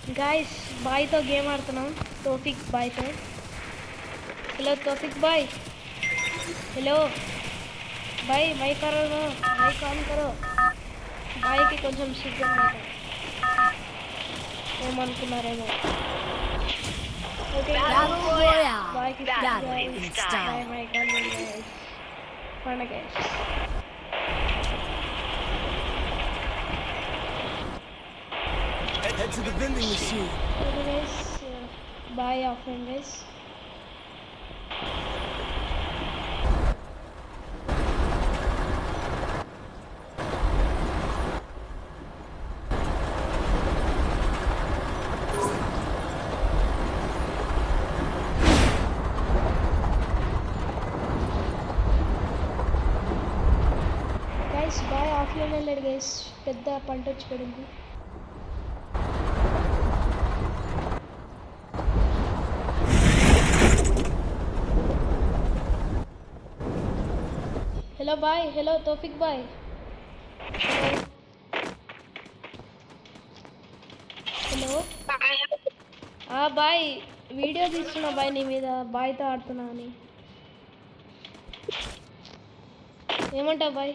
Guys बाय तो game आడుతున్నాం तौफिक बाय तो हेलो तौफिक बाय हेलो बाय बाय करो बाय कॉल करो बाय की కొంచెం సిగ్నల్ లేదు ఏమనుకున్నారేమో ఓకే బాయ్ కి బాయ్ my god guys fun guys Head to the vending machine. Okay guys, bye offline guys. Guys, bye offline వెళ్ళాడు guys. పెద్ద పంట వచ్చి పడింది. हेलो बाय हेलो तौफिक बाय हेलो బాయ్ వీడియో తీస్తున్నా బాయ్ నీ మీద బాయ్తో ఆడుతున్నా అని ఏమంటావు బాయ్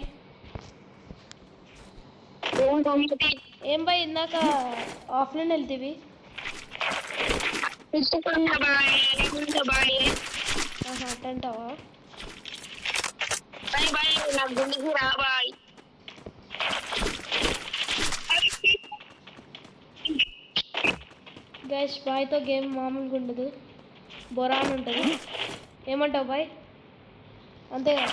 ఏం బాయ్ ఇందాక ఆఫ్లైన్ వెళ్తీవి అట్టంటావా గైస్ బాయ్తో గేమ్ మామూలుగా ఉండదు బొరాన్ ఉంటుంది ఏమంటావు బాయ్ అంతేగా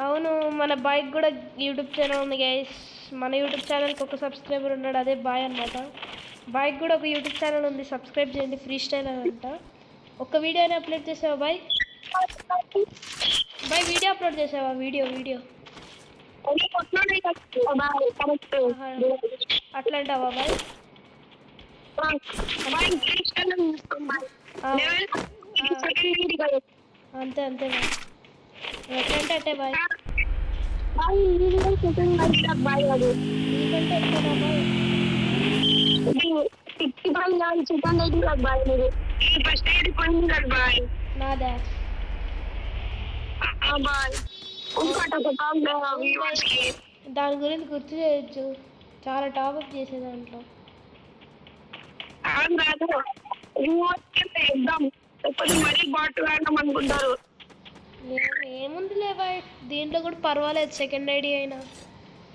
అవును మన బాయ్కి కూడా యూట్యూబ్ ఛానల్ ఉంది గైస్ మన యూట్యూబ్ ఛానల్కి ఒక సబ్స్క్రైబర్ ఉన్నాడు అదే బాయ్ అనమాట బాయ్కి కూడా ఒక యూట్యూబ్ ఛానల్ ఉంది సబ్స్క్రైబ్ చేయండి ఫ్రీ స్టైల్ అంట ఒక్క వీడియోని అప్లోడ్ చేసావా బాయ్ బాయ్ వీడియో అప్లోడ్ చేసావా వీడియో అట్లా అంటావా బాయ్ అంతే అంతే బాయ్ ఎట్లంటే అట్టే బాయ్ నీకంటే ఎక్కువనా బాయ్ నాదా దాని గురించి గుర్తు చేయొచ్చు చాలా టాప్అప్ చేసే దాంట్లో ఏముందిలే బాయ్ దీంట్లో కూడా పర్వాలేదు సెకండ్ ఐడి అయినా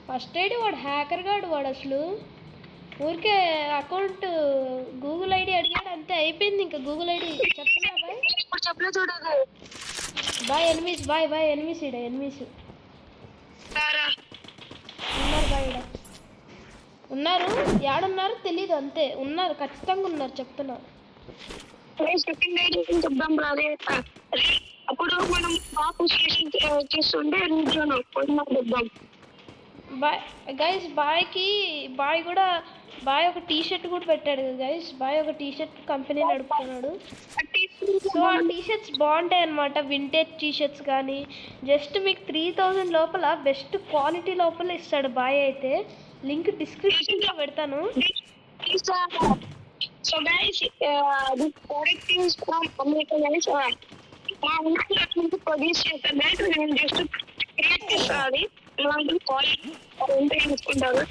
ఫస్ట్ ఐడి వాడు హ్యాకర్ గాడు వాడు అసలు ఊరికే అకౌంట్ గూగుల్ ఐడి అడిగాడు అంతే అయిపోయింది ఇంకా గూగుల్ ఐడి చెప్తున్నా బాయ్ బాయ్ ఎనిమిస్ బాయ్ ఎనిమిస్ ఇడ ఎనిమిస్ ఉన్నారు బాయ్ ఇడ ఉన్నారు యాడున్నారు తెలీదు అంతే ఉన్నారు ఖచ్చితంగా ఉన్నారు చెప్తున్నా అప్పుడు మనం చేస్తుంటే బాయ్ గైస్ బాయ్ కూడా బాయ్ ఒక టీ షర్ట్ కూడా పెట్టాడు కదా గైస్ బాయ్ ఒక టీ షర్ట్ కంపెనీ నడుపుతున్నాడు సో ఆ టీ షర్ట్స్ బాగుంటాయి అనమాట వింటేజ్ టీ షర్ట్స్ కానీ జస్ట్ మీకు 3000 లోపల బెస్ట్ క్వాలిటీ లోపల ఇస్తాడు బాయ్ అయితే లింక్ డిస్క్రిప్షన్లో పెడతాను So guys, this product is from America guys. మా ఉన్నట్టు ప్రొడ్యూస్ చేస్తారు గైస్ నేను జస్ట్ క్రియేట్ చేస్తాను ఇలాంటి క్వాలిటీ తీసుకుంటారు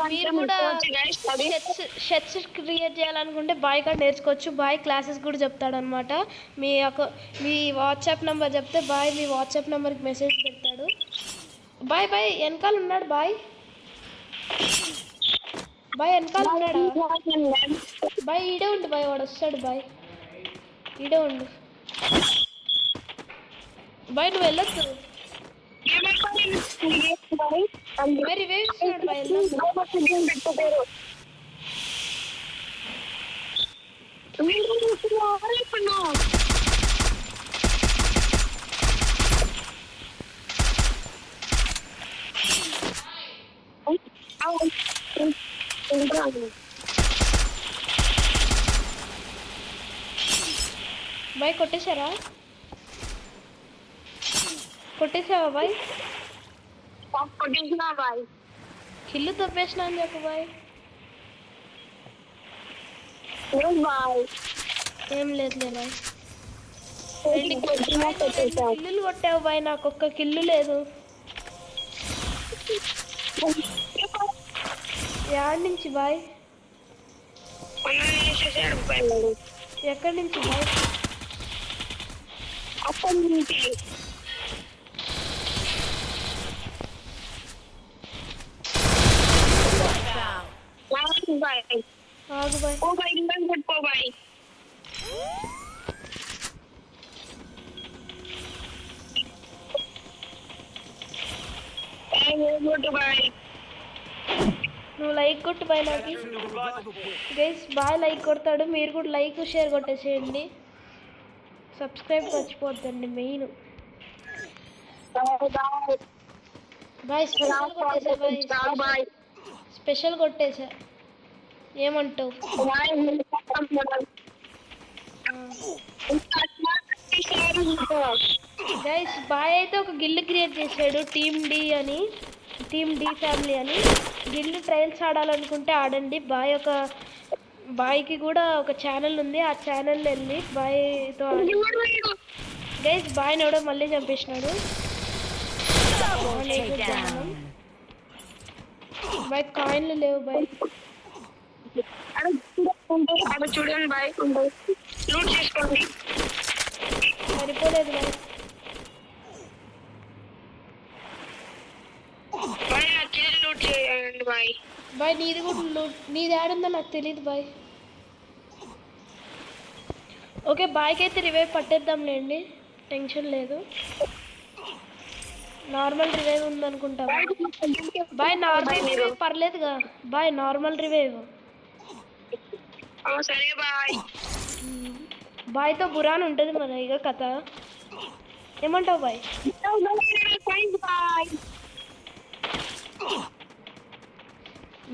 మీరు కూడా షర్ట్స్ క్రియేట్ చేయాలనుకుంటే బాయ్ కార్డ్ నేర్చుకోవచ్చు బాయ్ క్లాసెస్ కూడా చెప్తాడు అనమాట మీ వాట్సాప్ నెంబర్ చెప్తే బాయ్ మీ వాట్సాప్ నెంబర్కి మెసేజ్ పెడతాడు బాయ్ వెనకాల ఉన్నాడు బాయ్ వెనకాల ఉన్నాడా బాయ్ ఈడే ఉండు బాయ్ వాడు వస్తాడు బాయ్ ఈడే ఉండు బాయ్ నువ్వు వెళ్ళొద్దు మరి వేస్తున్నాడు బాయ్ బాయ్ కొట్టేశారా కొట్టేసావా బాయ్? కొట్టించిన బాయ్. కిల్లు తప్పేసిన అని చెప్పు బాయ్. బాయ్ ఏం లేదులే బాయ్. కొట్టినా కొట్టేసావు. కిల్లులు కొట్టావు బాయ్, నాకు ఒక్క కిల్లు లేదు. యాడ్ నుంచి బాయ్? ఎక్కడి నుంచి బాయ్? అక్కడి నుంచి బాయ్. ఆగు బాయ్. ఓ బాయ్ ఇందాక కొట్టుకో బాయ్. కొట్టు బాయ్. నువ్వు లైక్ కొట్టు బాయ్. నాకు గైస్ బాయ్ లైక్ కొడతాడు, మీరు కూడా లైక్ షేర్ కొట్టేసేయండి. సబ్స్క్రైబ్ మర్చిపోద్దండి మెయిన్. బాయ్ స్పెషల్ కొట్టేసా బాయ్. స్పెషల్ కొట్టేసా, ఏమంటావు? గైస్ బాయ్ అయితే ఒక గిల్లు క్రియేట్ చేశాడు, టీమ్ డి అని, టీమ్ డి ఫ్యామిలీ అని. గిల్లు ట్రయల్స్ ఆడాలనుకుంటే ఆడండి. బాయ్కి కూడా ఒక ఛానల్ ఉంది, ఆ ఛానల్లో వెళ్ళి బాయ్తో గైస్ బాయ్ని ఎవడో మళ్ళీ చంపేసినాడు. బాయ్ కాయిన్లు లేవు బాయ్. చూడండి బాయ్, లూట్ చేసుకోండి. సరిపోలేదు బాయ్. లూట్ చేయండి బాయ్. బాయ్ నీది కూడా నీది ఆడుందో నాకు తెలియదు బాయ్. ఓకే బాయ్కి అయితే రివైవ్ పట్టేద్దాంలేండి, టెన్షన్ లేదు. నార్మల్ రివైవ్ ఉందనుకుంటా బాయ్. నార్మల్ రివైవ్ పర్లేదుగా బాయ్, నార్మల్ రివైవ్. సరే బాయ్. బాయ్తో బురాన్ ఉంటుంది మన ఇక కథ. ఏమంటావు బాయ్?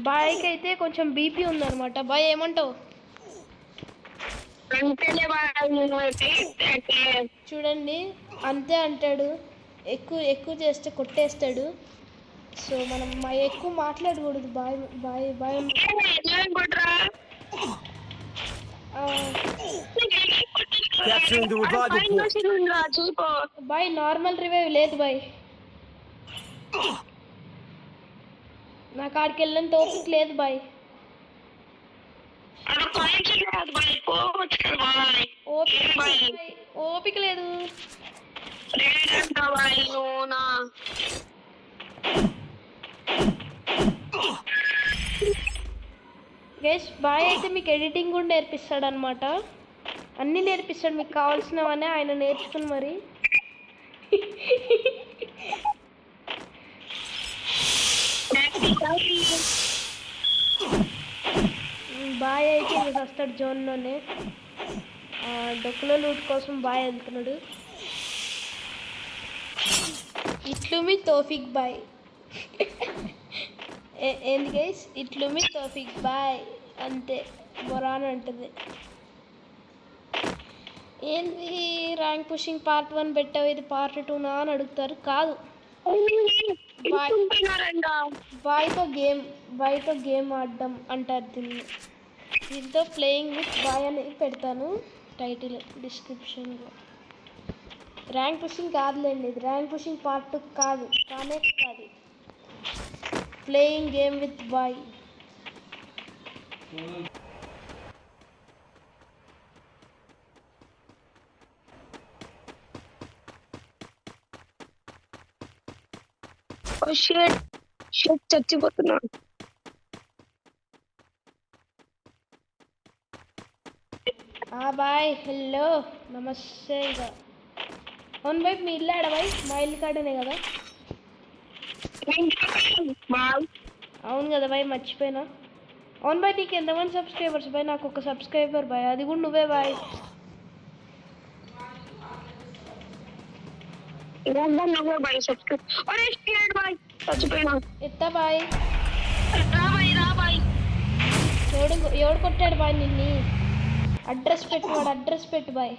బాయ్కి అయితే కొంచెం బీపీ ఉందన్నమాట బాయ్, ఏమంటావు? చూడండి అంతే అంటాడు, ఎక్కువ చేస్తే కొట్టేస్తాడు. సో మనం ఎక్కువ మాట్లాడకూడదు బాయ్. బాయ్ బాయ్. బాయ్ నార్మల్ రివైవ్ లేదు బాయ్, నాకు ఆడికి వెళ్ళని తోపిక లేదు బాయ్. ఓపిక లేదు. గైస్ బాయ్ అయితే మీకు ఎడిటింగ్ కూడా నేర్పిస్తాడు అనమాట, అన్నీ నేర్పిస్తాడు మీకు కావాల్సినవనే ఆయన నేర్చుకుని మరి. బాయ్ అయితే ఇది వస్తాడు జోన్లోనే, డొక్కులో లూట్ కోసం బాయ్ వెళ్తున్నాడు. ఇట్లు మీ తోఫిక్ బాయ్. ఏంది గైస్? ఇట్లు మీ తోఫిక్ బాయ్ అంతే, బొరాన్ అంటుంది. ఏంది ర్యాంక్ పుషింగ్ పార్ట్ 1 పెట్టావు, ఇది పార్ట్ 2నా అని అడుగుతారు. కాదు, బాయ్తో గేమ్ ఆడడం అంటారు దీన్ని. దీంతో ప్లేయింగ్ విత్ బాయ్ అని పెడతాను టైటిల్ డిస్క్రిప్షన్లో. ర్యాంక్ పుషింగ్ కాదులేండి, ఇది ర్యాంక్ పుషింగ్ పార్ట్ 2 కాదు, కానే కాదు. ప్లేయింగ్ గేమ్ విత్ బాయ్. చచ్చిపోతున్నాను. బాయ్ హలో నమస్తే. ఇక అవును బాయ్, మీ ఇల్లు ఆడ బాయ్? మా ఇల్లు కాడనే కదా. అవును కదా బాయ్, మర్చిపోయినా. అవును బాయ్, నీకు ఎంతమంది సబ్స్క్రైబర్స్ బాయ్? నాకు ఒక సబ్స్క్రైబర్ బాయ్, అది కూడా నువ్వే బాయ్. ఎత్తా బాయ్. ఎవడు కొట్టాడు బాయ్ నిన్ను? అడ్రస్ పెట్టు, వాడు అడ్రస్ పెట్టు బాయ్.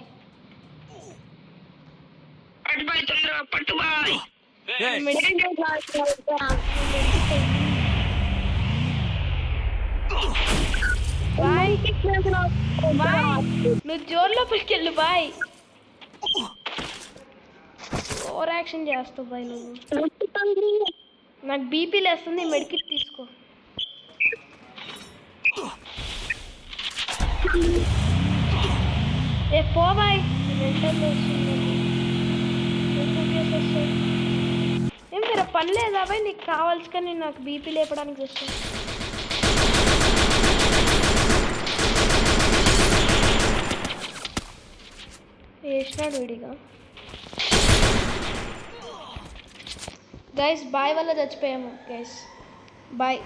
పట్టు బాయ్ తొందరగా పట్టు బాయ్ Hey, బాయ్ బాయ్ నువ్వు జోన్ లోపలికి వెళ్ళు బాయ్. ఓవర్ యాక్షన్ చేస్తావు బాయ్ నువ్వు. నాకు బీపీ లేస్తుంది, మెడికిట్ తీసుకో. ఏ పో బాయ్. ఏం మీరు పని లేదా బాయ్? నీకు కావాల్సి కానీ నాకు బీపీ లేపడానికి వస్తుంది. వేసినాడు విడిగా. గైస్ బాయ్ వల్ల చచ్చిపోయాము గైస్. బాయ్.